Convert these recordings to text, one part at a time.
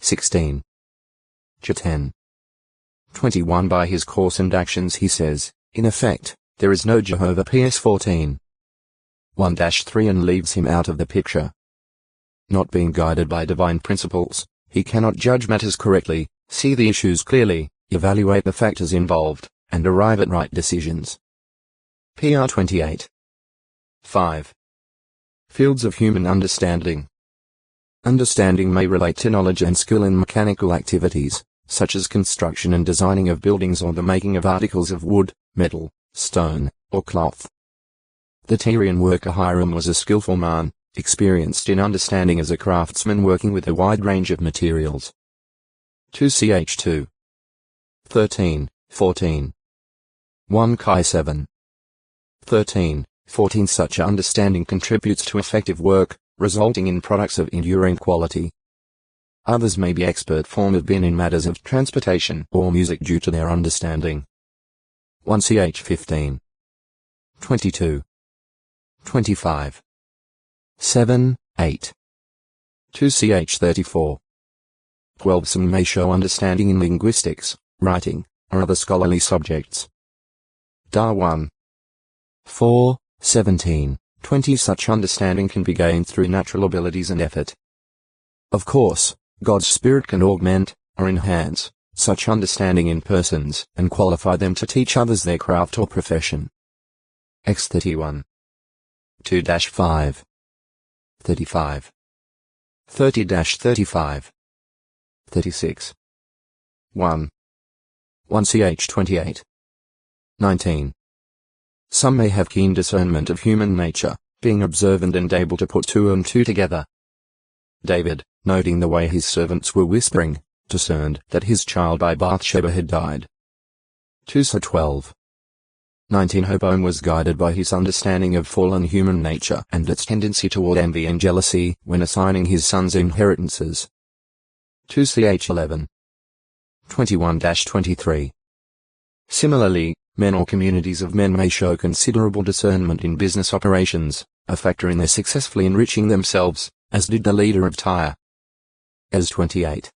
16. Ch. 10. 21. By his course and actions he says, in effect, there is no Jehovah. PS 14. 1-3 and leaves him out of the picture. Not being guided by divine principles, he cannot judge matters correctly, see the issues clearly, evaluate the factors involved, and arrive at right decisions. PR 28. 5. Fields of human understanding. Understanding may relate to knowledge and skill in mechanical activities, such as construction and designing of buildings or the making of articles of wood, metal, stone, or cloth. The Tyrian worker Hiram was a skillful man, experienced in understanding as a craftsman working with a wide range of materials. 2ch2. 13, 14. 1 Chi 7. 13, 14. Such understanding contributes to effective work, resulting in products of enduring quality. Others may be expert form of bin in matters of transportation or music due to their understanding. 1ch 15. 22. 25. 7, 8. 2ch 34. 12. Some may show understanding in linguistics, writing, or other scholarly subjects. Dar 1. 4, 17, 20. Such understanding can be gained through natural abilities and effort. Of course, God's Spirit can augment, or enhance, such understanding in persons, and qualify them to teach others their craft or profession. X 31. 2-5. 35. 30-35. 36. 1. 1ch 28. 19. Some may have keen discernment of human nature, being observant and able to put two and two together. David, noting the way his servants were whispering, discerned that his child by Bathsheba had died. 2:12. 19. Hobone was guided by his understanding of fallen human nature and its tendency toward envy and jealousy when assigning his sons inheritances. 2ch 11. 21-23. Similarly, men or communities of men may show considerable discernment in business operations, a factor in their successfully enriching themselves, as did the leader of Tyre. As 28.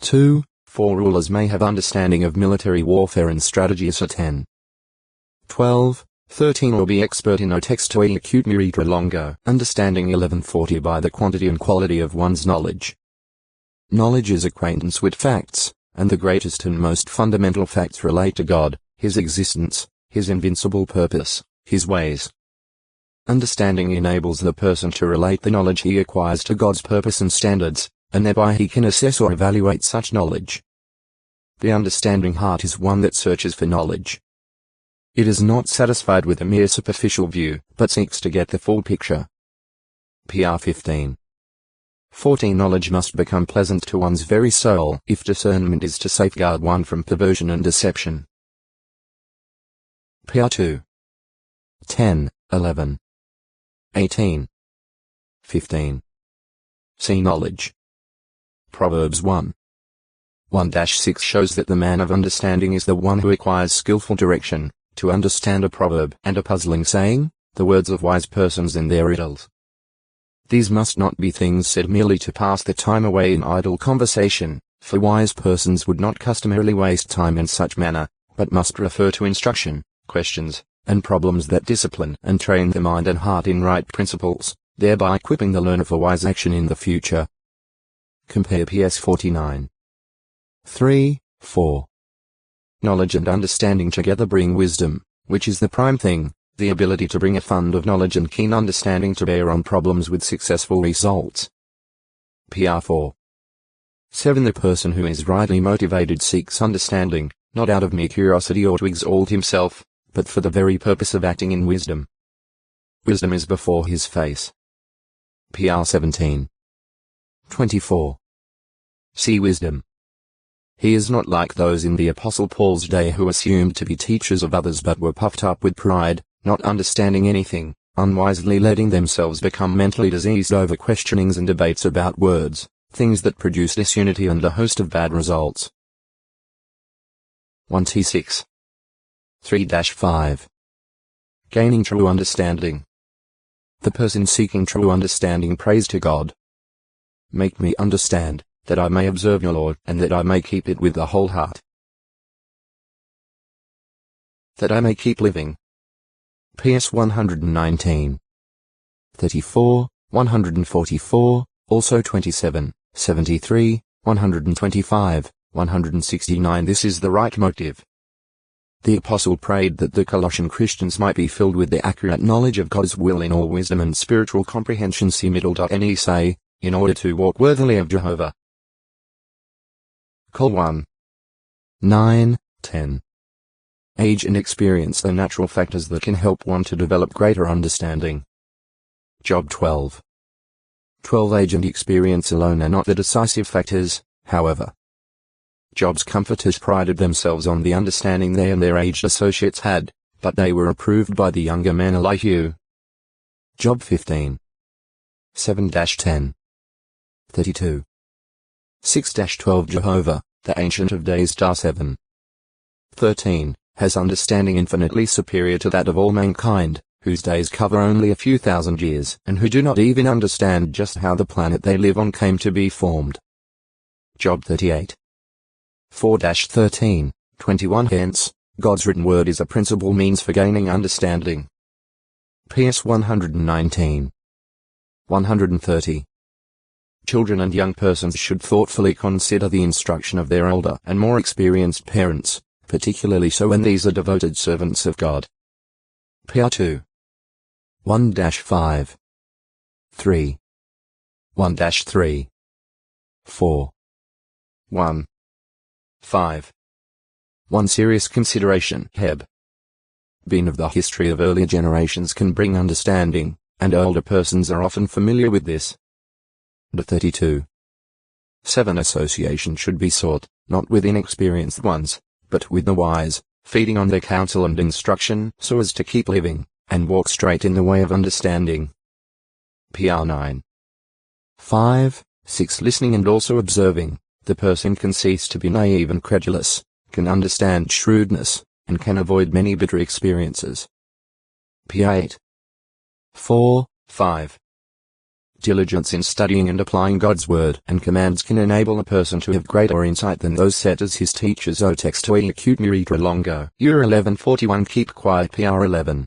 2, 4. Rulers may have understanding of military warfare and strategy as 10. 12, 13. Or be expert in o texto e acute miritra longo, understanding 1140 by the quantity and quality of one's knowledge. Knowledge is acquaintance with facts, and the greatest and most fundamental facts relate to God, His existence, His invincible purpose, His ways. Understanding enables the person to relate the knowledge he acquires to God's purpose and standards, and thereby he can assess or evaluate such knowledge. The understanding heart is one that searches for knowledge. It is not satisfied with a mere superficial view, but seeks to get the full picture. PR 15. 14. Knowledge must become pleasant to one's very soul if discernment is to safeguard one from perversion and deception. PR 2. 10, 11. 18. 15. See knowledge. Proverbs 1. 1-6 shows that the man of understanding is the one who acquires skillful direction, to understand a proverb and a puzzling saying, the words of wise persons and their riddles. These must not be things said merely to pass the time away in idle conversation, for wise persons would not customarily waste time in such manner, but must refer to instruction, questions, and problems that discipline and train the mind and heart in right principles, thereby equipping the learner for wise action in the future. Compare PS 49. 3, 4. Knowledge and understanding together bring wisdom, which is the prime thing, the ability to bring a fund of knowledge and keen understanding to bear on problems with successful results. PR 4. 7. The person who is rightly motivated seeks understanding, not out of mere curiosity or to exalt himself, but for the very purpose of acting in wisdom. Wisdom is before his face. PR 17. 24. See wisdom. He is not like those in the Apostle Paul's day who assumed to be teachers of others but were puffed up with pride, not understanding anything, unwisely letting themselves become mentally diseased over questionings and debates about words, things that produce disunity and a host of bad results. 1t6. 3-5. Gaining true understanding. The person seeking true understanding prays to God. Make me understand, that I may observe your law, and that I may keep it with the whole heart. That I may keep living. PS 119. 34, 144, also 27, 73, 125, 169. This is the right motive. The apostle prayed that the Colossian Christians might be filled with the accurate knowledge of God's will in all wisdom and spiritual comprehension. See middle.ne say, in order to walk worthily of Jehovah. Col 1. 9, 10. Age and experience are natural factors that can help one to develop greater understanding. Job 12. 12. Age and experience alone are not the decisive factors, however. Job's comforters prided themselves on the understanding they and their aged associates had, but they were approved by the younger man Elihu. Job 15. 7-10. 32. 6-12. Jehovah, the Ancient of Days. 7. 13. Has understanding infinitely superior to that of all mankind, whose days cover only a few thousand years, and who do not even understand just how the planet they live on came to be formed. Job 38. 4-13, 21. Hence, God's written word is a principal means for gaining understanding. PS 119. 130. Children and young persons should thoughtfully consider the instruction of their older and more experienced parents, particularly so when these are devoted servants of God. PR 2. 1-5. 3. 1-3. 4. 1. 5. 1. Serious consideration. Heb. Being of the history of earlier generations can bring understanding, and older persons are often familiar with this. 32. 7. Association should be sought, not with inexperienced ones, but with the wise, feeding on their counsel and instruction so as to keep living, and walk straight in the way of understanding. PR 9. 5, 6. Listening and also observing, the person can cease to be naive and credulous, can understand shrewdness, and can avoid many bitter experiences. PR 8. 4, 5. Diligence in studying and applying God's word and commands can enable a person to have greater insight than those set as his teachers. O text to acute muritra longo. Ur 1141. Keep quiet. PR 11.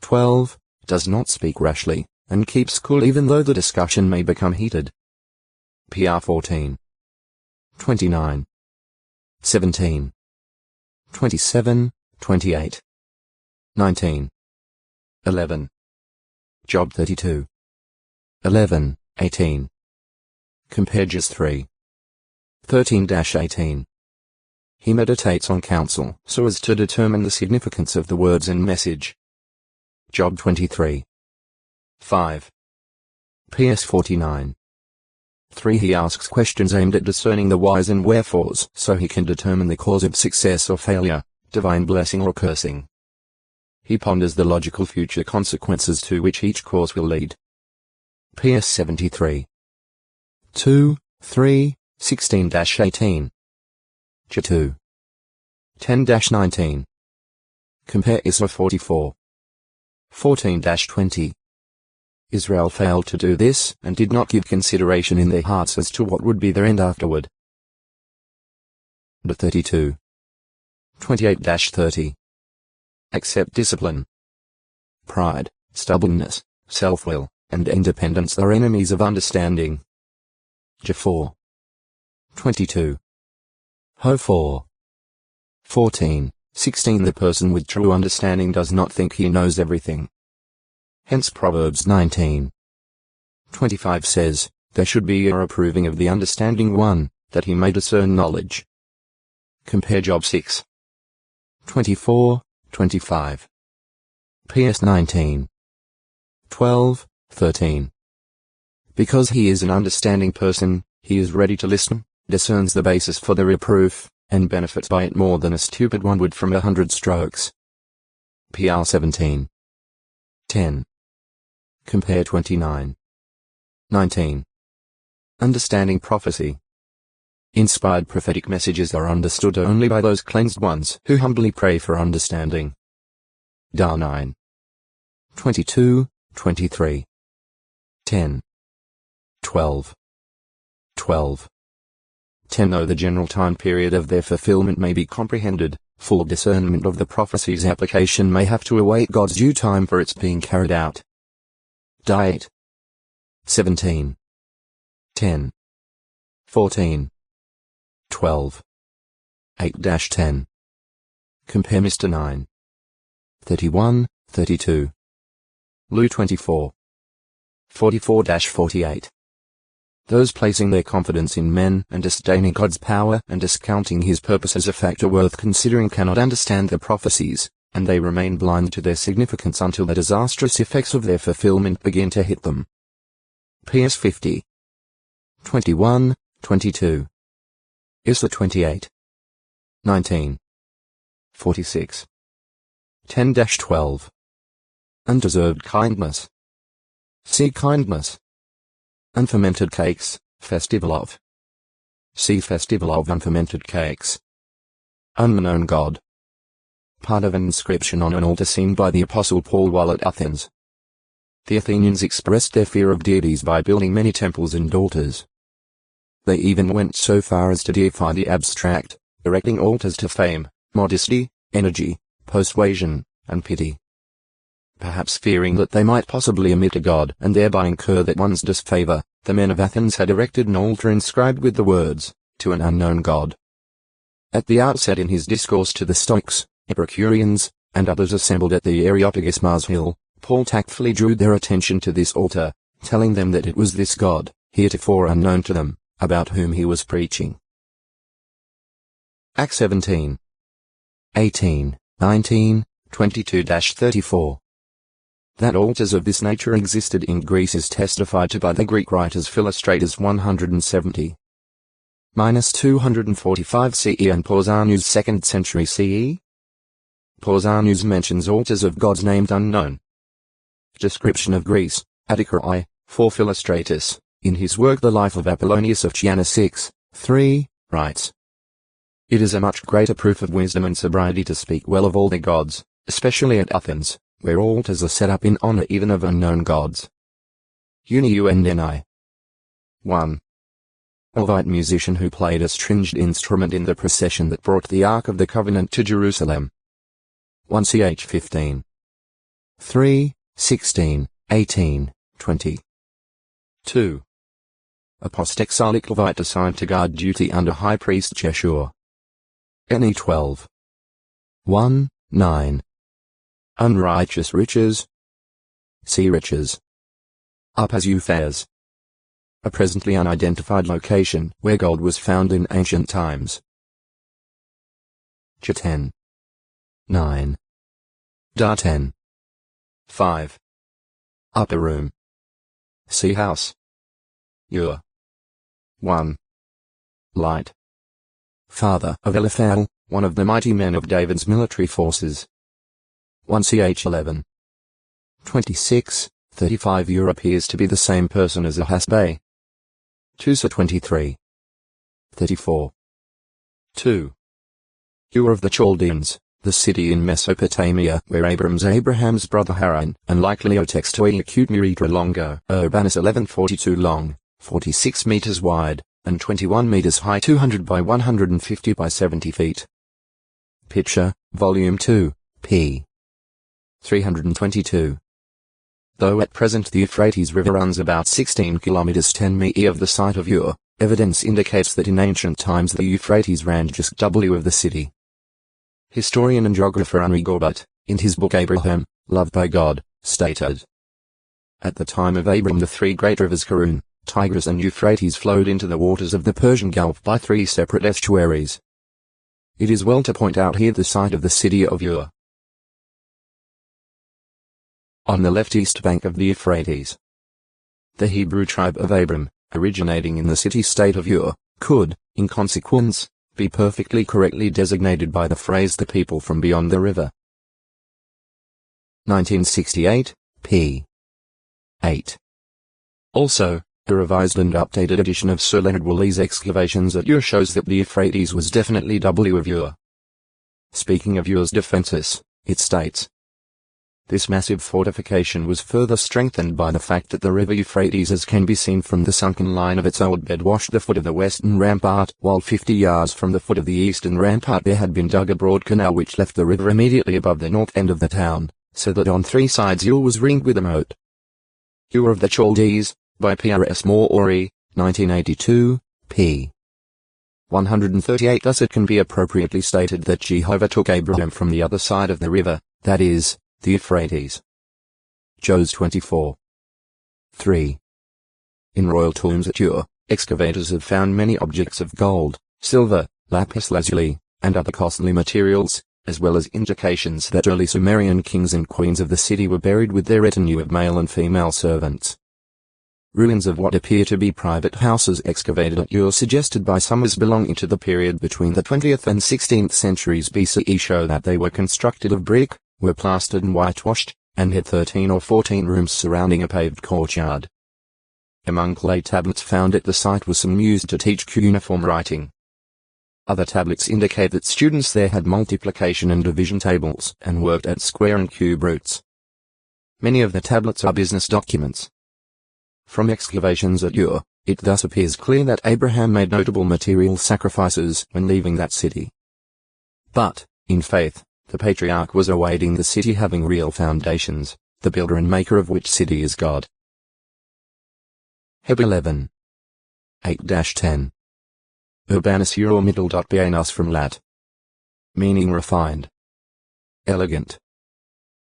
12. Does not speak rashly, and keeps cool even though the discussion may become heated. PR 14. 29. 17. 27, 28. 19. 11. Job 32. 11, 18. Compare Judges 3. 13-18. He meditates on counsel so as to determine the significance of the words and message. Job 23. 5. PS 49. 3. He asks questions aimed at discerning the whys and wherefores so he can determine the cause of success or failure, divine blessing or cursing. He ponders the logical future consequences to which each course will lead. PS 73. 2, 3, 16-18. Ch 2. 10-19. Compare Isra 44. 14-20. Israel failed to do this and did not give consideration in their hearts as to what would be their end afterward. 32. 28-30. Accept discipline. Pride, stubbornness, self-will, and independence are enemies of understanding. J 4. 22. Ho 4. 14, 16. The person with true understanding does not think he knows everything. Hence Proverbs 19. 25 says, there should be a approving of the understanding one, that he may discern knowledge. Compare Job 6. 24, 25. PS 19. 12, 13. Because he is an understanding person, he is ready to listen, discerns the basis for the reproof, and benefits by it more than a stupid one would from 100 strokes. PR 17. 10. Compare 29. 19. Understanding prophecy. Inspired prophetic messages are understood only by those cleansed ones who humbly pray for understanding. Dar 9. 22, 23. 10. 12. 12. 10. Though the general time period of their fulfillment may be comprehended, full discernment of the prophecy's application may have to await God's due time for its being carried out. 8. 17. 10. 14. 12. 8-10. Compare Mr. 9. 31, 32. Lu 24. 44-48. Those placing their confidence in men and disdaining God's power and discounting his purpose as a factor worth considering cannot understand the prophecies, and they remain blind to their significance until the disastrous effects of their fulfillment begin to hit them. PS 50. 21, 22. Isra 28. 19. 46. 10-12. Undeserved kindness. See kindness. Unfermented cakes, festival of. See festival of unfermented cakes. Unknown God. Part of an inscription on an altar seen by the Apostle Paul while at Athens. The Athenians expressed their fear of deities by building many temples and altars. They even went so far as to deify the abstract, erecting altars to fame, modesty, energy, persuasion, and pity. Perhaps fearing that they might possibly omit a god and thereby incur that one's disfavor, the men of Athens had erected an altar inscribed with the words, "To an unknown god." At the outset in his discourse to the Stoics, Epicureans, and others assembled at the Areopagus Mars Hill, Paul tactfully drew their attention to this altar, telling them that it was this god, heretofore unknown to them, about whom he was preaching. Acts 17. 18, 19, 22-34. That altars of this nature existed in Greece is testified to by the Greek writers Philostratus 170. 245 CE and Pausanias 2nd century CE. Pausanias mentions altars of gods named unknown. Description of Greece, Attica I, for Philostratus, in his work The Life of Apollonius of Chiana 6, 3, writes, "It is a much greater proof of wisdom and sobriety to speak well of all the gods, especially at Athens, where altars are set up in honor even of unknown gods." Unni. 1. Levite musician who played a stringed instrument in the procession that brought the Ark of the Covenant to Jerusalem. 1 ch 15. 3, 16, 18, 20. 2. Apostolic Levite assigned to guard duty under High Priest Jeshua. Ne 12. 1, 9. Unrighteous riches. See riches. Up as Euphas. A presently unidentified location where gold was found in ancient times. 10. 9. 10. 5. Upper room. See house. 1. Light. Father of Eliphal, one of the mighty men of David's military forces. 1 ch 11. 26, 35 appears to be the same person as Ahasbai. 2 ch 23. 34. 2. Ur of the Chaldeans, the city in Mesopotamia where Abraham's brother Haran, and likely Otextoi acute Muritra longo, Urbanus 1142 long, 46 meters wide, and 21 meters high 200 by 150 by 70 feet. Picture, Volume 2, p. 322. Though at present the Euphrates River runs about 16 kilometers 10 mi of the site of Ur, evidence indicates that in ancient times the Euphrates ran just W of the city. Historian and geographer Henri Gorbut, in his book Abraham, Loved by God, stated, "At the time of Abram the three great rivers Karun, Tigris and Euphrates flowed into the waters of the Persian Gulf by three separate estuaries." It is well to point out here the site of the city of Ur. On the left east bank of the Euphrates. The Hebrew tribe of Abram, originating in the city-state of Ur, could, in consequence, be perfectly correctly designated by the phrase "the people from beyond the river." 1968, p. 8. Also, a revised and updated edition of Sir Leonard Woolley's excavations at Ur shows that the Euphrates was definitely W of Ur. Speaking of Ur's defenses, it states, This massive fortification was further strengthened by the fact that the river Euphrates, as can be seen from the sunken line of its old bed, washed the foot of the western rampart, while 50 yards from the foot of the eastern rampart there had been dug a broad canal which left the river immediately above the north end of the town, so that on 3 sides Ur was ringed with a moat. Ur of the Chaldees, by P.R.S. Moore, 1982, p. 138. Thus it can be appropriately stated that Jehovah took Abraham from the other side of the river, that is, the Euphrates. Jos 24. 3. In royal tombs at Ur, excavators have found many objects of gold, silver, lapis lazuli, and other costly materials, as well as indications that early Sumerian kings and queens of the city were buried with their retinue of male and female servants. Ruins of what appear to be private houses excavated at Ur, suggested by some as belonging to the period between the 20th and 16th centuries BCE, show that they were constructed of brick, were plastered and whitewashed, and had 13 or 14 rooms surrounding a paved courtyard. Among clay tablets found at the site were some used to teach cuneiform writing. Other tablets indicate that students there had multiplication and division tables and worked at square and cube roots. Many of the tablets are business documents. From excavations at Ur, it thus appears clear that Abraham made notable material sacrifices when leaving that city. But, in faith, the patriarch was awaiting the city having real foundations, the builder and maker of which city is God. Heb 11. 8-10. Urbanus Ur middle. Bienus from Lat. Meaning refined. Elegant.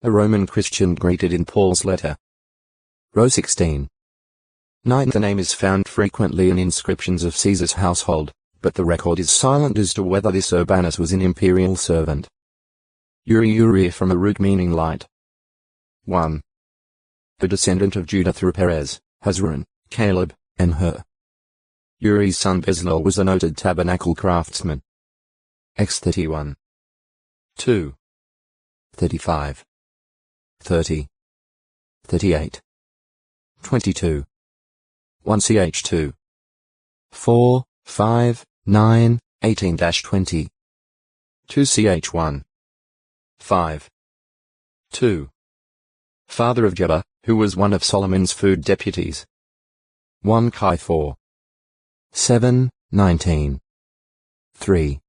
A Roman Christian greeted in Paul's letter. Row 16. 9. The name is found frequently in inscriptions of Caesar's household, but the record is silent as to whether this Urbanus was an imperial servant. Uri from a root meaning light. 1. A descendant of Judah through Perez, Hezron, Caleb, and Hur. Uri's son Bezalel was a noted tabernacle craftsman. X 31. 2. 35. 30. 38. 22. 1 ch 2. 4, 5, 9, 18-20. 2 ch 1. 5. 2. Father of Jeba, who was one of Solomon's food deputies. 1 Chi 4. 7, 19. 3.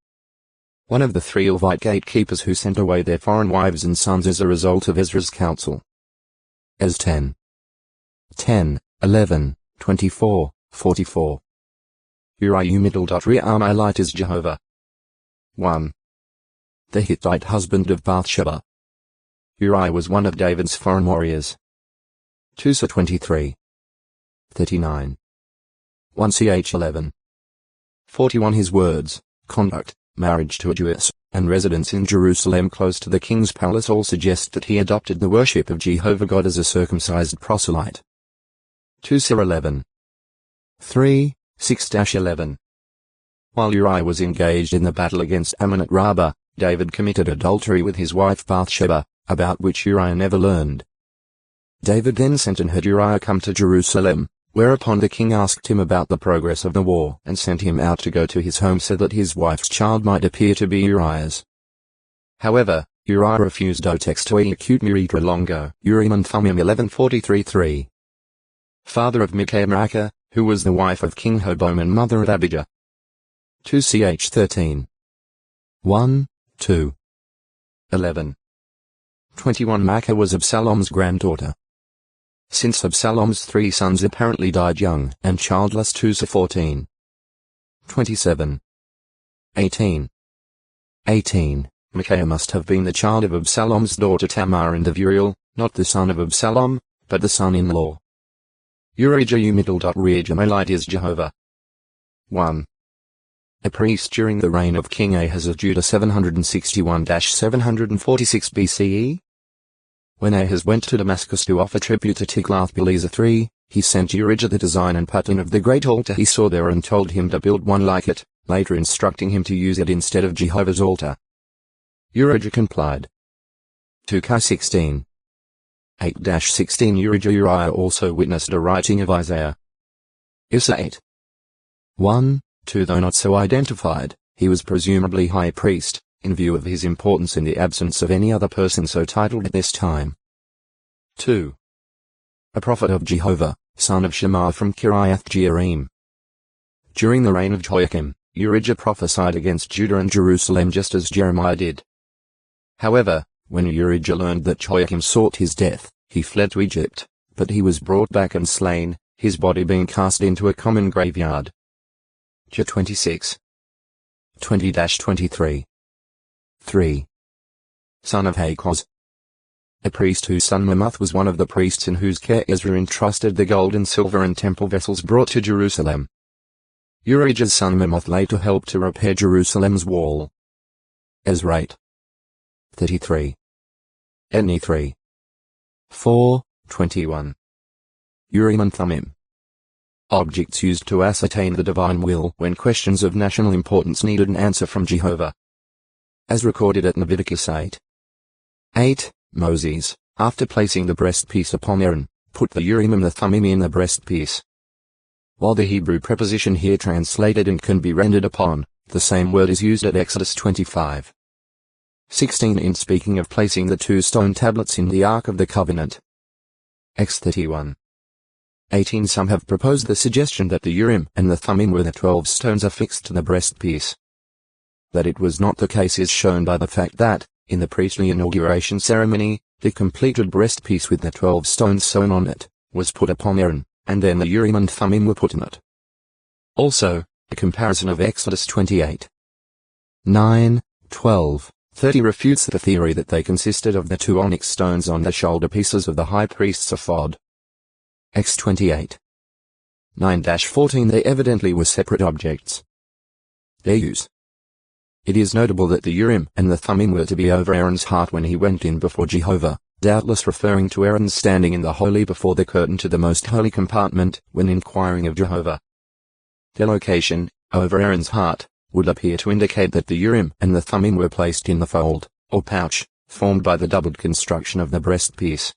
One of the 3 Levite gatekeepers who sent away their foreign wives and sons as a result of Ezra's counsel. As 10. 10, 11, 24, 44. Uriah middle. Re'amilite is Jehovah. 1. The Hittite husband of Bathsheba. Uriah was one of David's foreign warriors. 2 Sa 23. 39. 1 ch 11. 41. His words, conduct, marriage to a Jewess, and residence in Jerusalem close to the king's palace all suggest that he adopted the worship of Jehovah God as a circumcised proselyte. 2 Sa 11. 3, 6-11. While Uriah was engaged in the battle against Ammon at Rabbah, David committed adultery with his wife Bathsheba, about which Uriah never learned. David then sent and had Uriah come to Jerusalem, whereupon the king asked him about the progress of the war and sent him out to go to his home so that his wife's child might appear to be Uriah's. However, Uriah refused text to acute Muritra longo. Urim and Thummim 11:43-3. Father of Micaiah, who was the wife of King Hobom and mother of Abijah. 2 ch 13. 1, 2. 11. 21. Maacah was Absalom's granddaughter. Since Absalom's 3 sons apparently died young and childless. 2 Sa 14. 27. 18. 18. Micaiah must have been the child of Absalom's daughter Tamar and of Uriel, not the son of Absalom, but the son-in-law. Urijah middle. Re'amilite is Jehovah. 1. A priest during the reign of King Ahaz of Judah 761-746 BCE. When Ahaz went to Damascus to offer tribute to Tiglath-Pileser III, he sent Urijah the design and pattern of the great altar he saw there and told him to build one like it, later instructing him to use it instead of Jehovah's altar. Urijah complied. 2 Chi 16. 8-16. Uriah also witnessed a writing of Isaiah. Issa 8. 1, 2. Though not so identified, he was presumably high priest, in view of his importance in the absence of any other person so titled at this time. 2. A prophet of Jehovah, son of Shammah from Kiriath Jearim. During the reign of Jehoiakim, Urijah prophesied against Judah and Jerusalem just as Jeremiah did. However, when Urijah learned that Jehoiakim sought his death, he fled to Egypt, but he was brought back and slain, his body being cast into a common graveyard. Jah 26. 20-23. 3. Son of Hakos. A priest whose son Mamuth was one of the priests in whose care Ezra entrusted the gold and silver and temple vessels brought to Jerusalem. Urijah's son Mamuth later helped to repair Jerusalem's wall. Ezra 8. 33. Eni 3. 4, 21. Urim and Thummim. Objects used to ascertain the divine will when questions of national importance needed an answer from Jehovah. As recorded at Leviticus 8. 8. Moses, after placing the breastpiece upon Aaron, put the Urim and the Thummim in the breastpiece. While the Hebrew preposition here translated and can be rendered upon, the same word is used at Exodus 25. 16 in speaking of placing the 2 stone tablets in the Ark of the Covenant. X 31. 18 Some have proposed the suggestion that the Urim and the Thummim were the 12 stones affixed to the breastpiece. That it was not the case is shown by the fact that, in the priestly inauguration ceremony, the completed breastpiece with the 12 stones sewn on it, was put upon Aaron, and then the Urim and Thummim were put in it. Also, a comparison of Exodus 28. 9, 12, 30 refutes the theory that they consisted of the 2 onyx stones on the shoulder pieces of the high priest's ephod. X 28. 9-14 They evidently were separate objects. Their use. It is notable that the Urim and the Thummim were to be over Aaron's heart when he went in before Jehovah, doubtless referring to Aaron's standing in the holy before the curtain to the most holy compartment when inquiring of Jehovah. Their location, over Aaron's heart, would appear to indicate that the Urim and the Thummim were placed in the fold, or pouch, formed by the doubled construction of the breastpiece.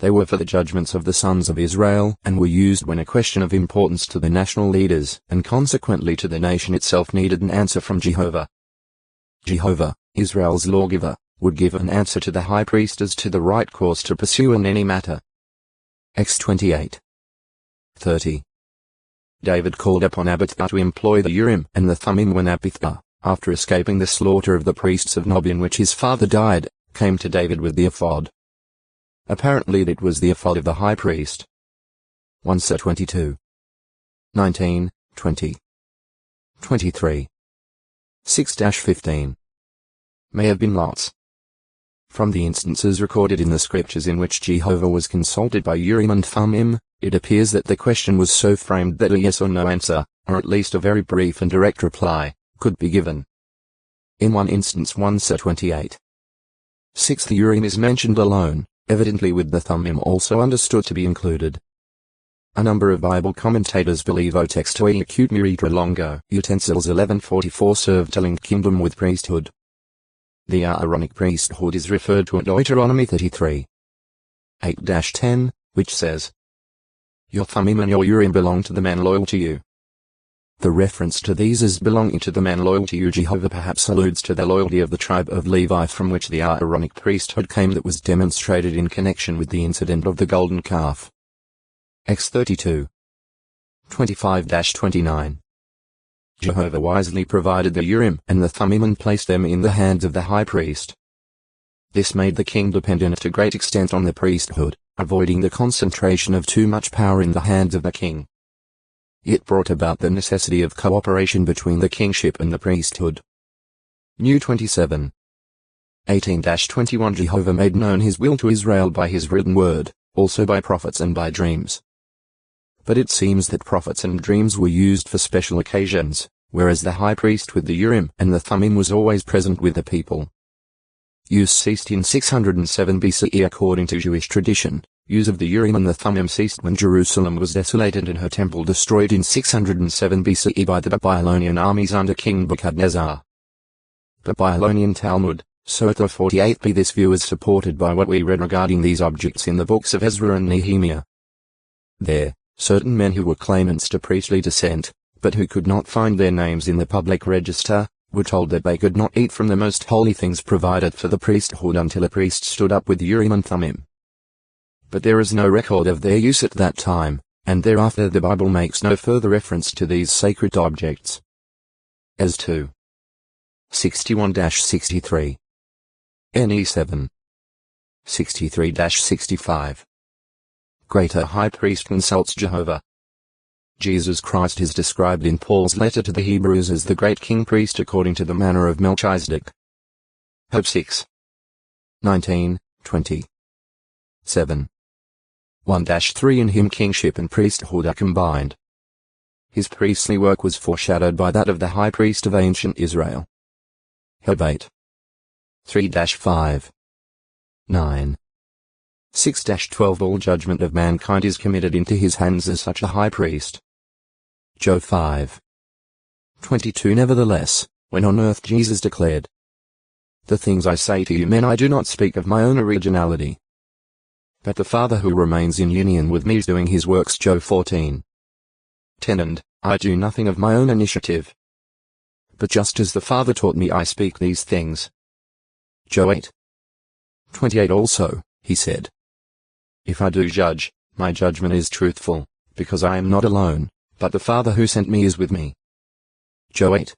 They were for the judgments of the sons of Israel and were used when a question of importance to the national leaders and consequently to the nation itself needed an answer from Jehovah. Jehovah, Israel's lawgiver, would give an answer to the high priest as to the right course to pursue in any matter. X 28. 30. David called upon Abiathar to employ the Urim and the Thummim when Abiathar, after escaping the slaughter of the priests of Nob in which his father died, came to David with the ephod. Apparently it was the ephod of the high priest. 1 Sir 22. 19, 20. 23. 6-15. May have been lots. From the instances recorded in the scriptures in which Jehovah was consulted by Urim and Thummim, it appears that the question was so framed that a yes or no answer, or at least a very brief and direct reply, could be given. In one instance 1 Sir 28. 6 The Urim is mentioned alone, evidently with the Thummim also understood to be included. A number of Bible commentators believe O textoi acute miritra longo utensils 1144 served to link kingdom with priesthood. The Aaronic priesthood is referred to in Deuteronomy 33. 8-10, which says, Your Thummim and your Urim belong to the man loyal to you. The reference to these as belonging to the man loyal to you Jehovah perhaps alludes to the loyalty of the tribe of Levi from which the Aaronic priesthood came that was demonstrated in connection with the incident of the golden calf. X 32. 25-29. Jehovah wisely provided the Urim and the Thummim and placed them in the hands of the high priest. This made the king dependent to great extent on the priesthood, avoiding the concentration of too much power in the hands of the king. It brought about the necessity of cooperation between the kingship and the priesthood. New 27. 18-21 Jehovah made known his will to Israel by his written word, also by prophets and by dreams. But it seems that prophets and dreams were used for special occasions, whereas the high priest with the Urim and the Thummim was always present with the people. Use ceased in 607 BCE according to Jewish tradition. Use of the Urim and the Thummim ceased when Jerusalem was desolated and her temple destroyed in 607 BCE by the Babylonian armies under King Nebuchadnezzar. Babylonian Talmud, Sotha 48b This view is supported by what we read regarding these objects in the books of Ezra and Nehemiah. There, certain men who were claimants to priestly descent, but who could not find their names in the public register, were told that they could not eat from the most holy things provided for the priesthood until a priest stood up with Urim and Thummim. but there is no record of their use at that time, and thereafter the Bible makes no further reference to these sacred objects. As to 61-63 NE 7 63-65 Greater High Priest consults Jehovah. Jesus Christ is described in Paul's letter to the Hebrews as the great king priest according to the manner of Melchizedek. Hope 6 19, 20 7 1-3 In him kingship and priesthood are combined. His priestly work was foreshadowed by that of the high priest of ancient Israel. Hope 8 3-5 9 6-12 All judgment of mankind is committed into his hands as such a high priest. Job 5 22 Nevertheless, when on earth Jesus declared, "The things I say to you men I do not speak of my own originality, but the Father who remains in union with me is doing his works." Job 14 10 And I do nothing of my own initiative, but just as the Father taught me I speak these things. Job 8 28 Also, he said, "If I do judge, my judgment is truthful, because I am not alone, but the Father who sent me is with me." Job 8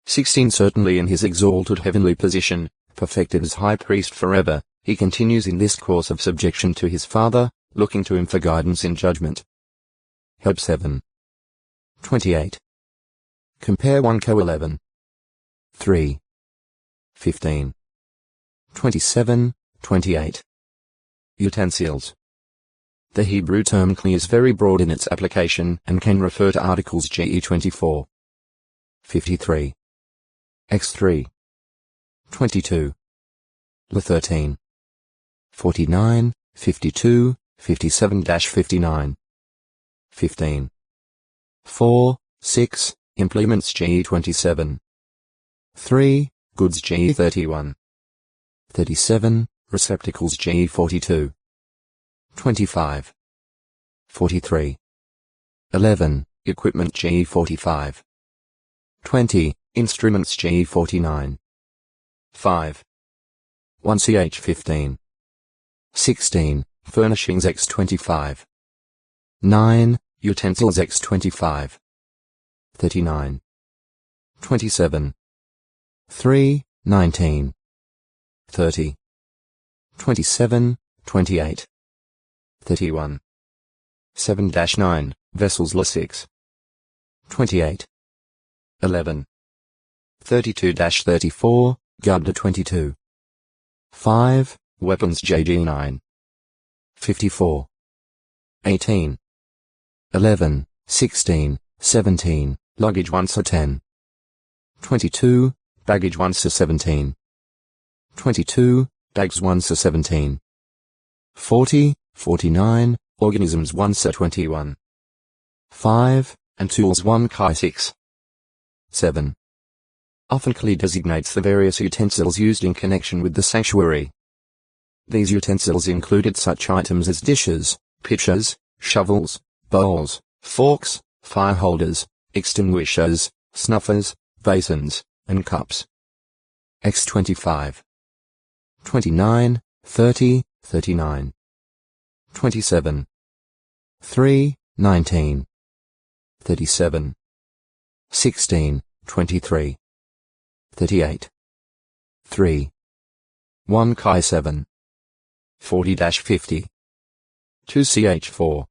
16 Certainly in his exalted heavenly position, perfected as high priest forever, he continues in this course of subjection to his Father, looking to him for guidance in judgment. Job 7 28 Compare 1 Co 11 3 15 27 28 Utensils. The Hebrew term kli is very broad in its application and can refer to articles ge 24 53 x3 22 la 13 49 52 57-59 15 4 6 Implements ge 27 3 Goods ge 31 37 Receptacles ge 42 25 43 11 Equipment ge 45 20 Instruments ge 49 5 1 ch 15 16 Furnishings x 25 9 Utensils x 25 39 27 3 19 30 27 28 31 7-9 Vessels la 6 28 11 32-34 Gabda 22 5 Weapons jg 9 54 18 11 16 17 Luggage 1 10 22 Baggage 1 17 22 Bags 1 17 40 49 Organisms 1 21 5 and Tools 1 Chi 6 7 Often kli designates the various utensils used in connection with the sanctuary. These utensils included such items as dishes, pitchers, shovels, bowls, forks, fire holders, extinguishers, snuffers, basins, and cups. X 25 29 30 39 27 3 19 37 16 23 38 3 1 Chi 7 40-50 2 ch 4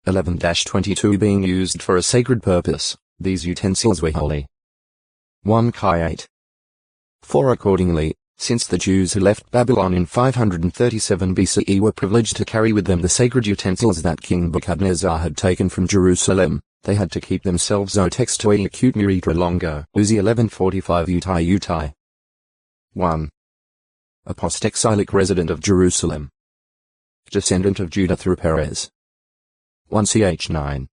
11-22 Being used for a sacred purpose, these utensils were holy. 1 Chi 8 4 Accordingly, since the Jews who left Babylon in 537 BCE were privileged to carry with them the sacred utensils that King Nebuchadnezzar had taken from Jerusalem, they had to keep themselves textoi acute miritra longo. Uzi 1145 Utai 1. Apostexilic resident of Jerusalem. Descendant of Judah through Perez. 1 ch 9.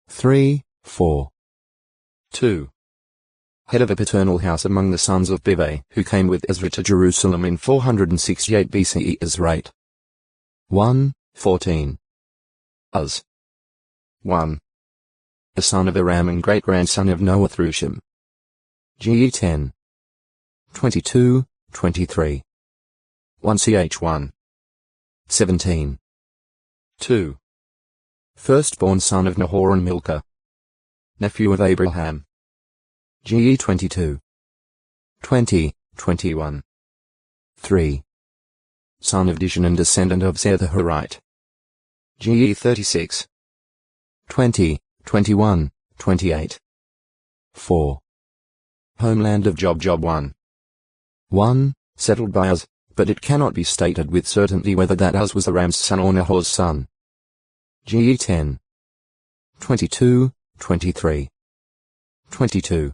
3, 4. 2. Head of a paternal house among the sons of Bive, who came with Ezra to Jerusalem in 468 BCE as rate. 1, 14. Uz. 1. A son of Aram and great-grandson of Noah through Shem. Ge 10. 22, 23. 1 ch 1. 17. 2. Firstborn son of Nahor and Milcah, nephew of Abraham. GE 22. 20, 21. 3. Son of Dishon and descendant of Zer the Horite. GE 36. 20, 21, 28. 4. Homeland of Job 1. 1. Settled by Uz, but it cannot be stated with certainty whether that Uz was Aram's son or Nahor's son. GE 10. 22, 23. 22.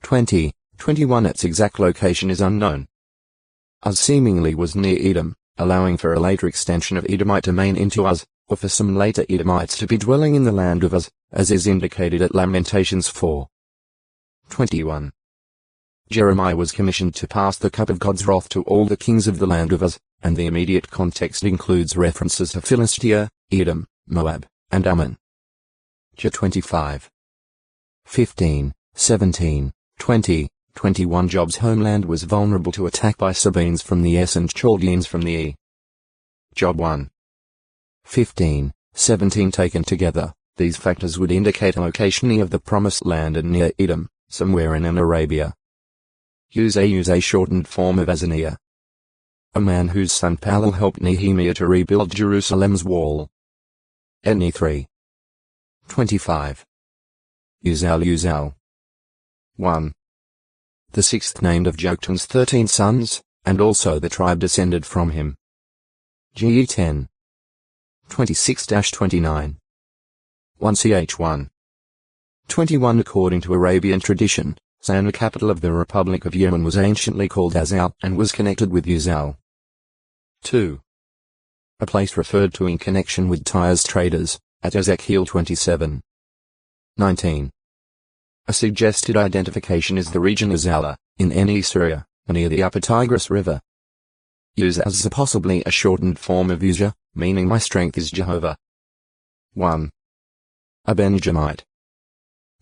20, 21. Its exact location is unknown. Uz seemingly was near Edom, allowing for a later extension of Edomite domain into Uz, or for some later Edomites to be dwelling in the land of Uz, as is indicated at Lamentations 4. 21. Jeremiah was commissioned to pass the cup of God's wrath to all the kings of the land of Uz, and the immediate context includes references to Philistia, Edom, Moab, and Ammon. J 25. 15, 17, 20, 21. Job's homeland was vulnerable to attack by Sabaeans from the S and Chaldeans from the E. Job 1. 15, 17. Taken together, these factors would indicate a location near the Promised Land and near Edom, somewhere in Arabia. Use a shortened form of Azaniah. A man whose son Palal helped Nehemiah to rebuild Jerusalem's wall. Ne 3. 25. Uzal. 1. The sixth named of Joktan's 13 sons, and also the tribe descended from him. GE 10. 26-29. 1 ch 1. 21. According to Arabian tradition, Sanaa, capital of the Republic of Yemen, was anciently called Azal and was connected with Uzal. 2. A place referred to in connection with Tyre's traders, at Ezekiel 27. 19. A suggested identification is the region Azala, in Ne Syria, near the upper Tigris River. Uzaz is possibly a shortened form of Uzza, meaning my strength is Jehovah. 1. A Benjamite.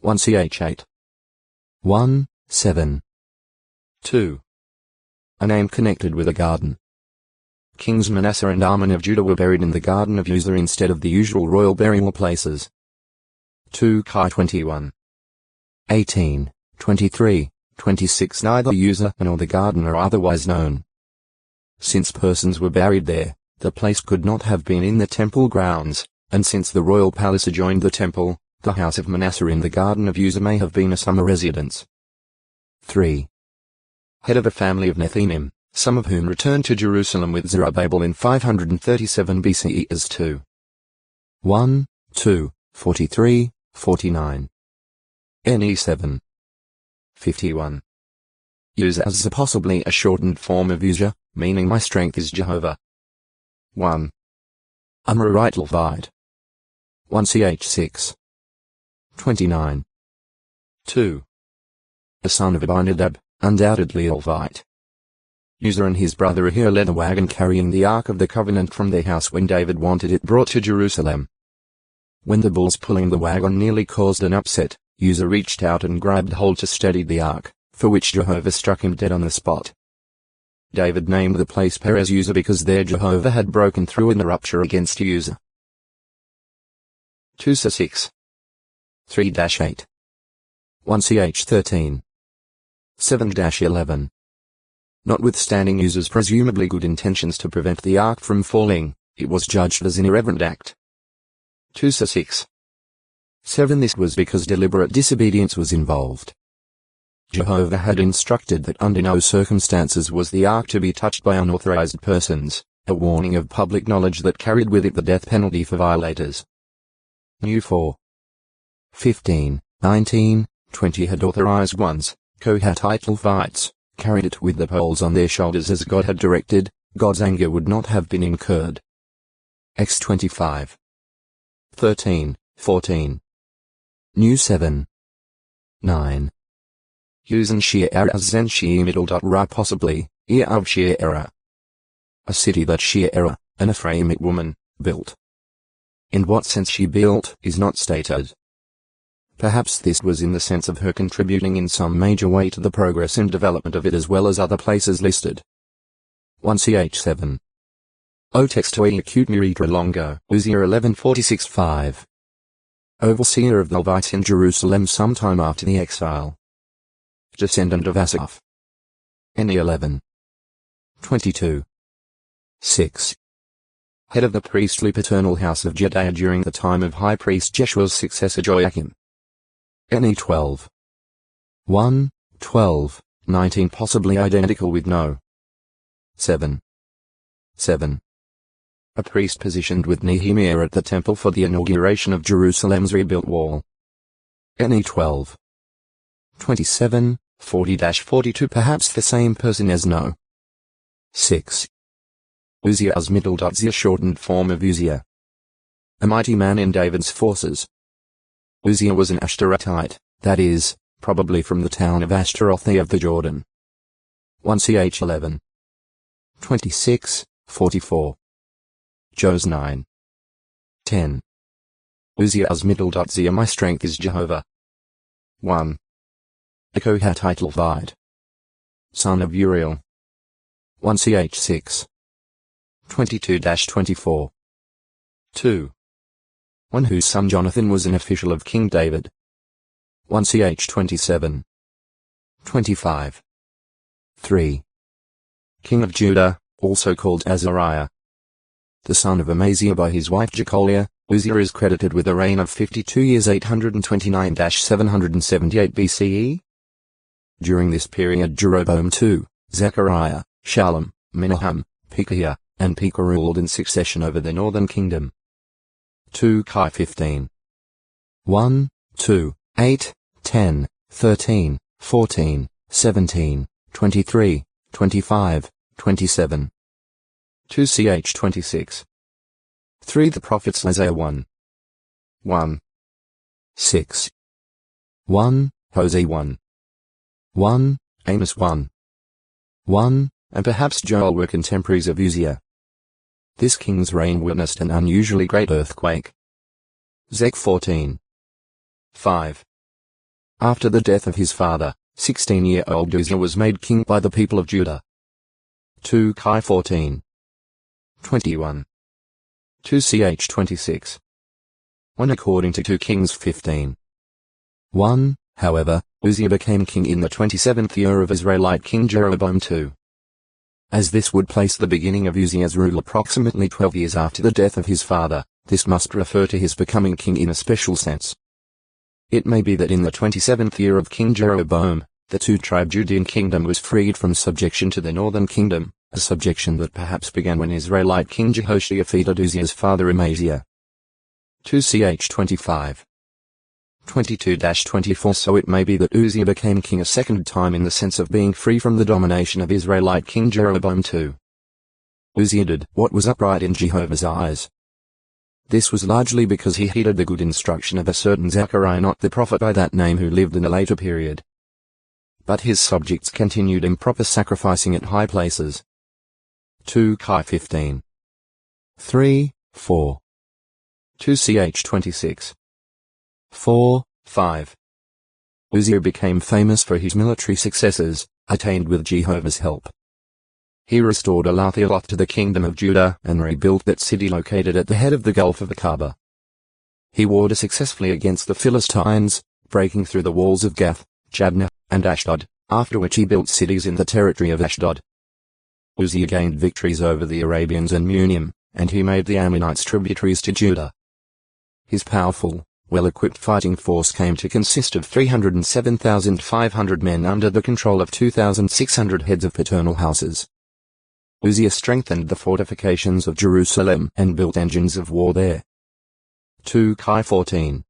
1 ch 8. 1, 7. 2. A name connected with a garden. Kings Manasseh and Amon of Judah were buried in the garden of Uzzah instead of the usual royal burial places. 2 Chi 21. 18, 23, 26. Neither Uzzah nor the garden are otherwise known. Since persons were buried there, the place could not have been in the temple grounds, and since the royal palace adjoined the temple, the house of Manasseh in the garden of Uzzah may have been a summer residence. 3. Head of a family of Nethinim, some of whom returned to Jerusalem with Zerubbabel in 537 BCE as 2. 1, 2, 43, 49. Ne 7. 51. Uzaz is possibly a shortened form of Uzzah, meaning my strength is Jehovah. 1. Amorite Levite. 1 ch 6. 29. 2. A son of Abinadab, undoubtedly a Levite. Uzzah and his brother Ahir led a wagon carrying the Ark of the Covenant from their house when David wanted it brought to Jerusalem. When the bulls pulling the wagon nearly caused an upset, Uzzah reached out and grabbed hold to steady the ark, for which Jehovah struck him dead on the spot. David named the place Perez Uzzah because there Jehovah had broken through in the rupture against Uzzah. 2 6. 3-8. 1 ch 13. 7-11. Notwithstanding Uzzah's presumably good intentions to prevent the ark from falling, it was judged as an irreverent act. 2 6. 7. This was because deliberate disobedience was involved. Jehovah had instructed that under no circumstances was the ark to be touched by unauthorized persons, a warning of public knowledge that carried with it the death penalty for violators. New 4. 15, 19, 20 had authorized ones, Kohathite Levites, carried it with the poles on their shoulders as God had directed, God's anger would not have been incurred. X 25. 13, 14. New 7. 9. Uzan She'era Zen She Middle. Ra possibly, ear of She'era. A city that She'era, an Ephraimite woman, built. In what sense she built is not stated. Perhaps this was in the sense of her contributing in some major way to the progress and development of it as well as other places listed. 1 ch 7. O textoi acute muritra longo. Uzziah 1146-5. Overseer of the Levites in Jerusalem sometime after the exile. Descendant of Asaph. Eni 11. 22. 6. Head of the priestly paternal house of Judea during the time of high priest Jeshua's successor Joachim. Eni 12. 1, 12, 19 possibly identical with no. 7. 7. A priest positioned with Nehemiah at the temple for the inauguration of Jerusalem's rebuilt wall. Eni 12. 27, 40-42 perhaps the same person as no. 6. Uzziah's middle. Zia shortened form of Uzziah. A mighty man in David's forces. Uzziah was an Ashtorethite, that is, probably from the town of Ashtaroth of the Jordan. 1 ch 11. 26, 44. Jos 9. 10. Uzziah's middle. Zia my strength is Jehovah. 1. A Kohathite Levite, son of Uriel. 1 ch 6. 22-24. 2. One whose son Jonathan was an official of King David. 1 ch 27. 25. 3. King of Judah, also called Azariah. The son of Amaziah by his wife Jecholiah, Uzziah is credited with a reign of 52 years 829-778 BCE. During this period Jeroboam II, Zechariah, Shallum, Menahem, Pekahiah, and Pekah ruled in succession over the northern kingdom. 2 Chi 15. 1, 2, 8, 10, 13, 14, 17, 23, 25, 27. 2 ch 26. 3 The prophets Isaiah 1. 1. 6. 1, Hosea 1. 1, Amos 1. 1, and perhaps Joel were contemporaries of Uzziah. This king's reign witnessed an unusually great earthquake. Zech 14. 5. After the death of his father, 16-year-old Uzziah was made king by the people of Judah. 2 Chi 14. 21. 2 ch 26. 1 According to 2 Kings 15. 1, however, Uzziah became king in the 27th year of Israelite King Jeroboam II. As this would place the beginning of Uzziah's rule approximately 12 years after the death of his father, this must refer to his becoming king in a special sense. It may be that in the 27th year of King Jeroboam, the two-tribe Judean kingdom was freed from subjection to the northern kingdom, a subjection that perhaps began when Israelite King Jehoshaphat defeated Uzziah's father Amaziah. 2 ch 25. 22-24 So it may be that Uzziah became king a second time in the sense of being free from the domination of Israelite King Jeroboam II. Uzziah did what was upright in Jehovah's eyes. This was largely because he heeded the good instruction of a certain Zechariah, not the prophet by that name, who lived in a later period. But his subjects continued improper sacrificing at high places. 2 Chi 15. 3, 4. 2 ch 26. 4, 5. Uzziah became famous for his military successes, attained with Jehovah's help. He restored Elath to the kingdom of Judah and rebuilt that city located at the head of the Gulf of the Kaaba. He warred successfully against the Philistines, breaking through the walls of Gath, Jabneh, and Ashdod, after which he built cities in the territory of Ashdod. Uzziah gained victories over the Arabians and Munim, and he made the Ammonites tributaries to Judah. His powerful, well-equipped fighting force came to consist of 307,500 men under the control of 2,600 heads of paternal houses. Uzziah strengthened the fortifications of Jerusalem and built engines of war there. 2 Chi 14.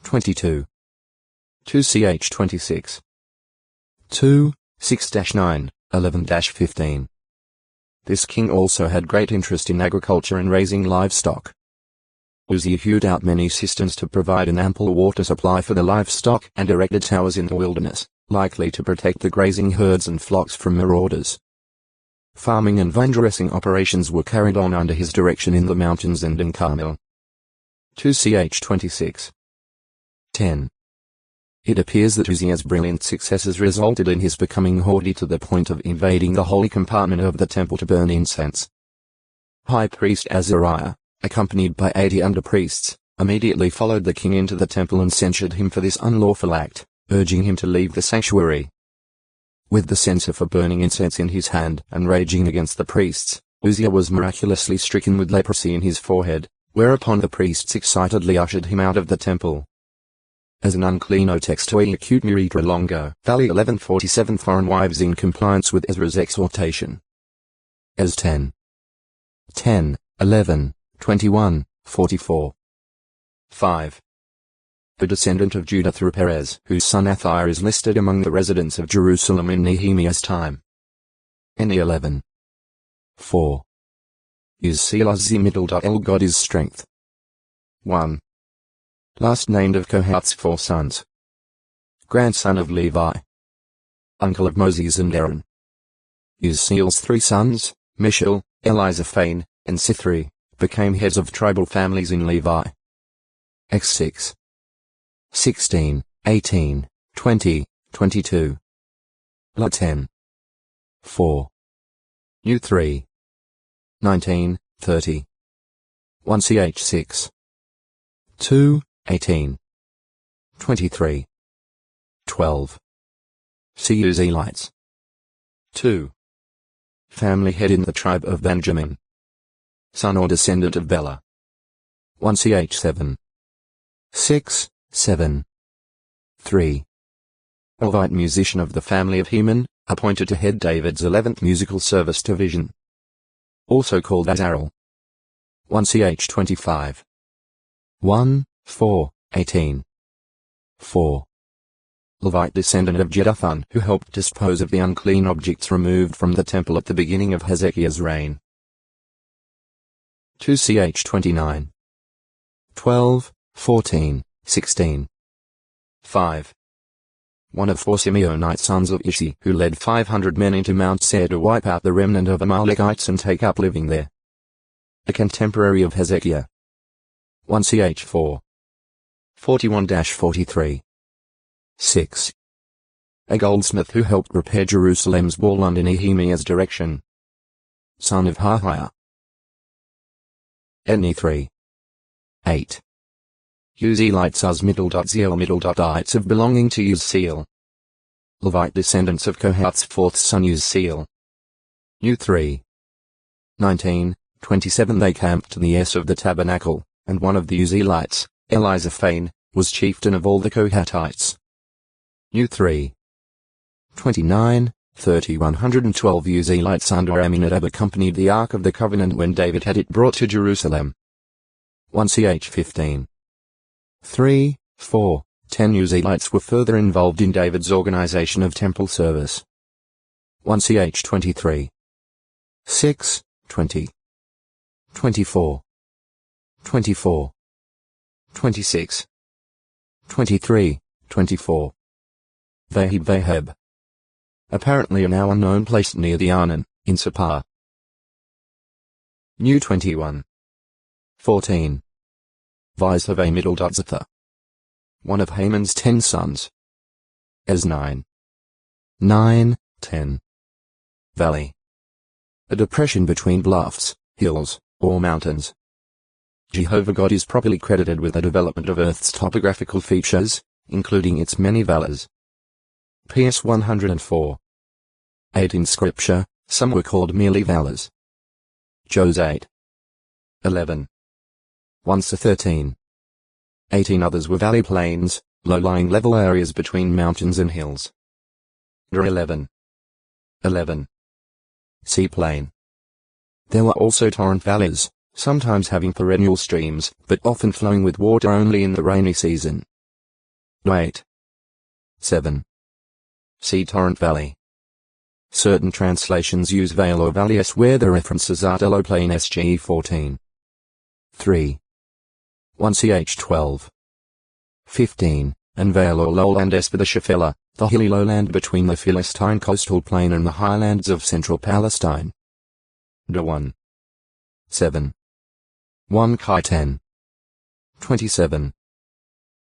22. 2 ch 26. 2, 6-9, 11-15. This king also had great interest in agriculture and raising livestock. Uzziah hewed out many cisterns to provide an ample water supply for the livestock and erected towers in the wilderness, likely to protect the grazing herds and flocks from marauders. Farming and vine dressing operations were carried on under his direction in the mountains and in Carmel. 2 ch 26. 10. It appears that Uzziah's brilliant successes resulted in his becoming haughty to the point of invading the holy compartment of the temple to burn incense. High priest Azariah, accompanied by 80 under-priests, immediately followed the king into the temple and censured him for this unlawful act, urging him to leave the sanctuary. With the censer for burning incense in his hand and raging against the priests, Uzziah was miraculously stricken with leprosy in his forehead, whereupon the priests excitedly ushered him out of the temple. As an unclean o textui acute miritra longo, Valley 1147 foreign wives in compliance with Ezra's exhortation. As 10, 11, 21, 44. 5. A descendant of Judah through Perez, whose son Athaiah is listed among the residents of Jerusalem in Nehemiah's time. Eni 11. 4. Uzziah middle. El God is strength. 1. Last named of Kohath's 4 sons. Grandson of Levi. Uncle of Moses and Aaron. Uzziah's 3 sons, Mishael, Elizaphan, and Sithri, became heads of tribal families in Levi. Acts 6. 16, 18, 20, 22. La 10. 4. U 3. 19, 30. 1 ch 6. 2, 18. 23. 12. See Uzzielites. 2. Family head in the tribe of Benjamin. Son or descendant of Bela. 1 ch 7. 6, 7. 3. Levite musician of the family of Heman, appointed to head David's 11th musical service division. Also called Azarel. 1 ch 25. 1, 4, 18. 4. Levite descendant of Jeduthun who helped dispose of the unclean objects removed from the temple at the beginning of Hezekiah's reign. 2 ch 29. 12, 14, 16. 5. One of 4 Simeonite sons of Ishi who led 500 men into Mount Seir to wipe out the remnant of Amalekites and take up living there. A contemporary of Hezekiah. 1 ch 4. 41-43. 6. A goldsmith who helped repair Jerusalem's wall under Nehemiah's direction. Son of Harhiah. Eni 3. 8. Uzzielites Uz middle.ites of belonging to Uzziel. Levite descendants of Kohath's 4th son Uzziel. U 3. 19, 27. They camped to the east of the tabernacle, and one of the Uzzielites, Elizaphan, was chieftain of all the Kohathites. U 3. 29, 30. 112 Uzzielites under Aminadab accompanied the Ark of the Covenant when David had it brought to Jerusalem. 1 ch 15. 3, 4, 10 Uzzielites were further involved in David's organization of temple service. 1 ch 23. 6, 20. 24. 24. 26. 23, 24. Vahib. Apparently a now unknown place near the Arnon, in Sapar. New 21. 14. Visave middle.Zitha. One of Haman's 10 sons. As 9. 9, 10. Valley. A depression between bluffs, hills, or mountains. Jehovah God is properly credited with the development of Earth's topographical features, including its many valleys. PS 104. 8 in Scripture, some were called merely valleys. Jos 8. 11. 1 to 13. 18 others were valley plains, low-lying level areas between mountains and hills. 11. 11. Sea plain. There were also torrent valleys, sometimes having perennial streams, but often flowing with water only in the rainy season. 8. 7. Sea torrent valley. Certain translations use vale or valleys where the references are to low plain SGE 14. 3. 1 ch 12. 15, and vale or lowland S for the Shephelah, the hilly lowland between the Philistine coastal plain and the highlands of central Palestine. 1. 7. 1 Chi 10. 27.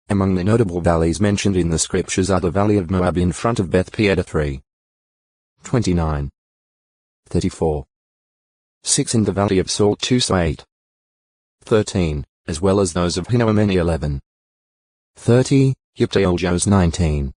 Among the notable valleys mentioned in the scriptures are the valley of Moab in front of Beth Peada 3. 29. 34. 6 in the Valley of Salt 2-8. 13, as well as those of Hinoameni 11. 30, Yiptaoljos 19.